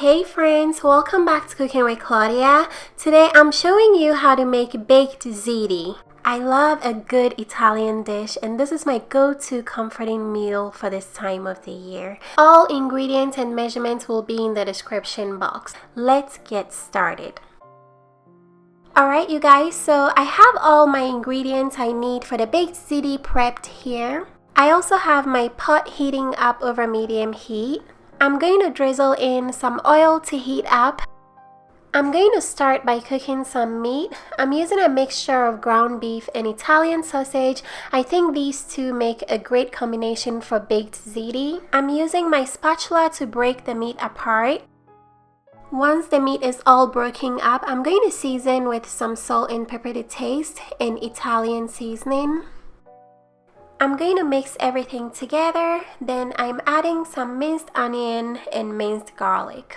Hey friends, welcome back to Cooking with Claudia. Today I'm showing you how to make baked ziti. I love a good Italian dish and this is my go-to comforting meal for this time of the year. All ingredients and measurements will be in the description box. Let's get started. Alright you guys, so I have all my ingredients I need for the baked ziti prepped here. I also have my pot heating up over medium heat. I'm going to drizzle in some oil to heat up. I'm going to start by cooking some meat. I'm using a mixture of ground beef and Italian sausage. I think these two make a great combination for baked ziti. I'm using my spatula to break the meat apart. Once the meat is all broken up, I'm going to season with some salt and pepper to taste and Italian seasoning. I'm going to mix everything together, then I'm adding some minced onion and minced garlic.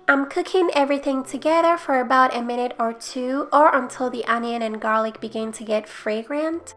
I'm cooking everything together for about a minute or two or until the onion and garlic begin to get fragrant.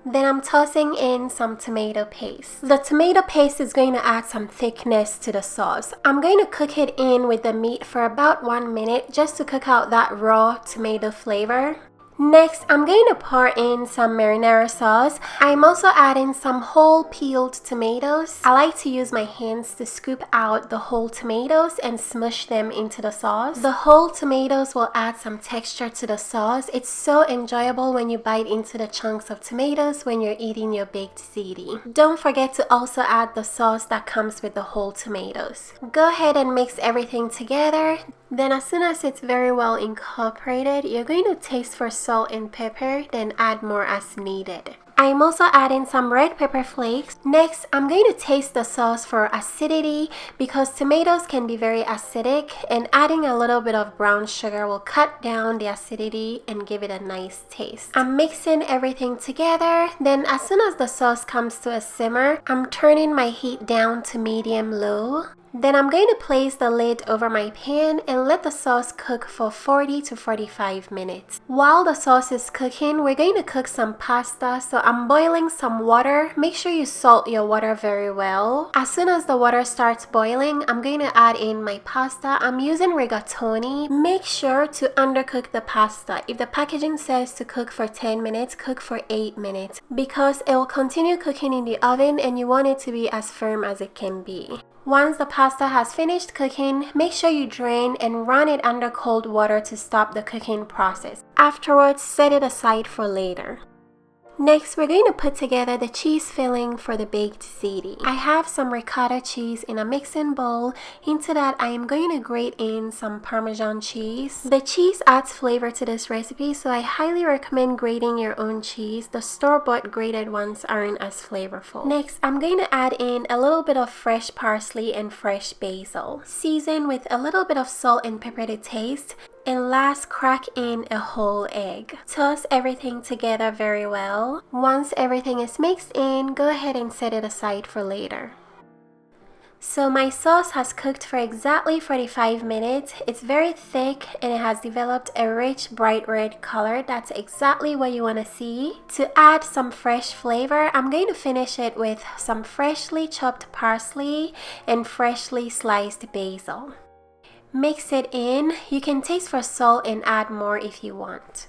Then I'm tossing in some tomato paste. The tomato paste is going to add some thickness to the sauce. I'm going to cook it in with the meat for about 1 minute just to cook out that raw tomato flavor. Next, I'm going to pour in some marinara sauce. I'm also adding some whole peeled tomatoes. I like to use my hands to scoop out the whole tomatoes and smush them into the sauce. The whole tomatoes will add some texture to the sauce. It's so enjoyable when you bite into the chunks of tomatoes when you're eating your baked ziti. Don't forget to also add the sauce that comes with the whole tomatoes. Go ahead and mix everything together. Then as soon as it's very well incorporated, you're going to taste for salt and pepper, then add more as needed. I'm also adding some red pepper flakes. Next, I'm going to taste the sauce for acidity because tomatoes can be very acidic and adding a little bit of brown sugar will cut down the acidity and give it a nice taste. I'm mixing everything together. Then as soon as the sauce comes to a simmer, I'm turning my heat down to medium-low. Then I'm going to place the lid over my pan and let the sauce cook for 40 to 45 minutes. While the sauce is cooking, we're going to cook some pasta. So I'm boiling some water. Make sure you salt your water very well. As soon as the water starts boiling, I'm going to add in my pasta. I'm using rigatoni. Make sure to undercook the pasta. If the packaging says to cook for 10 minutes, cook for 8 minutes because it will continue cooking in the oven and you want it to be as firm as it can be. Once the pasta has finished cooking, make sure you drain and run it under cold water to stop the cooking process. Afterwards, set it aside for later. Next, we're going to put together the cheese filling for the baked ziti. I have some ricotta cheese in a mixing bowl. Into that, I am going to grate in some parmesan cheese. The cheese adds flavor to this recipe, so I highly recommend grating your own cheese. The store-bought grated ones aren't as flavorful. Next, I'm going to add in a little bit of fresh parsley and fresh basil. Season with a little bit of salt and pepper to taste. And last, crack in a whole egg. Toss everything together very well. Once everything is mixed in, go ahead and set it aside for later. So my sauce has cooked for exactly 45 minutes. It's very thick and it has developed a rich bright red color. That's exactly what you want to see. To add some fresh flavor, I'm going to finish it with some freshly chopped parsley and freshly sliced basil. Mix it in. You can taste for salt and add more if you want.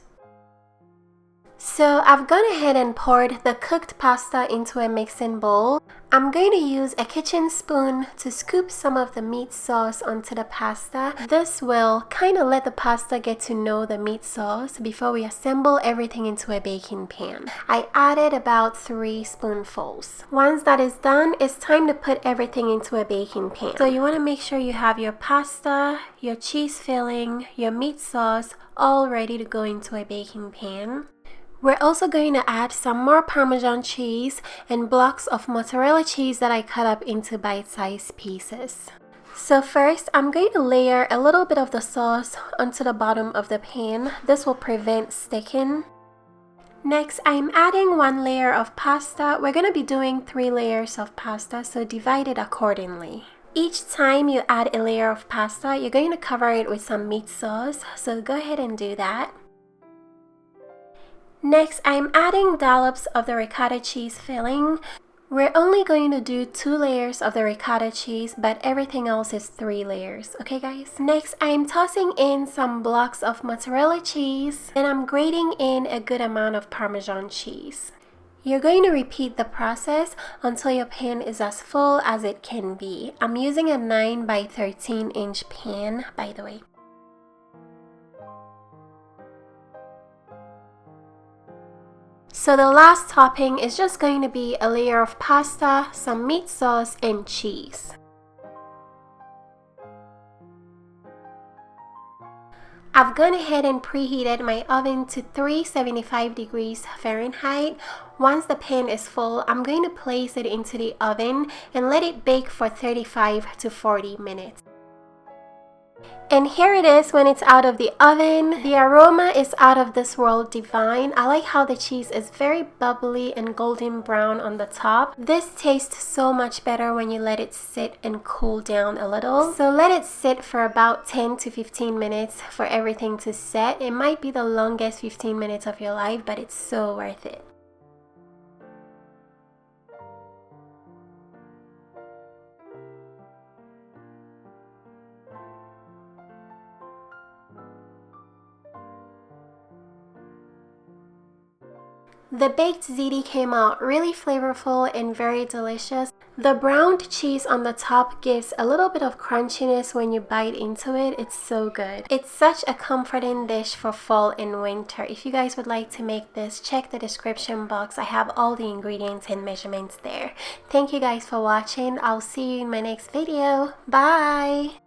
So I've gone ahead and poured the cooked pasta into a mixing bowl. I'm going to use a kitchen spoon to scoop some of the meat sauce onto the pasta. This will kind of let the pasta get to know the meat sauce before we assemble everything into a baking pan. I added about 3 spoonfuls. Once that is done, it's time to put everything into a baking pan. So you want to make sure you have your pasta, your cheese filling, your meat sauce all ready to go into a baking pan. We're also going to add some more Parmesan cheese and blocks of mozzarella cheese that I cut up into bite-sized pieces. So first, I'm going to layer a little bit of the sauce onto the bottom of the pan. This will prevent sticking. Next, I'm adding 1 layer of pasta. We're going to be doing 3 layers of pasta, so divide it accordingly. Each time you add a layer of pasta, you're going to cover it with some meat sauce, so go ahead and do that. Next, I'm adding dollops of the ricotta cheese filling. We're only going to do 2 layers of the ricotta cheese, but everything else is 3 layers. Okay guys? Next, I'm tossing in some blocks of mozzarella cheese, and I'm grating in a good amount of parmesan cheese. You're going to repeat the process until your pan is as full as it can be. I'm using a 9 by 13 inch pan, by the way. So the last topping is just going to be a layer of pasta, some meat sauce, and cheese. I've gone ahead and preheated my oven to 375 degrees Fahrenheit. Once the pan is full, I'm going to place it into the oven and let it bake for 35 to 40 minutes. And here it is when it's out of the oven. The aroma is out of this world divine. I like how the cheese is very bubbly and golden brown on the top. This tastes so much better when you let it sit and cool down a little. So let it sit for about 10 to 15 minutes for everything to set. It might be the longest 15 minutes of your life, but it's so worth it. The baked ziti came out really flavorful and very delicious. The browned cheese on the top gives a little bit of crunchiness when you bite into it. It's so good. It's such a comforting dish for fall and winter. If you guys would like to make this, check the description box. I have all the ingredients and measurements there. Thank you guys for watching. I'll see you in my next video. Bye!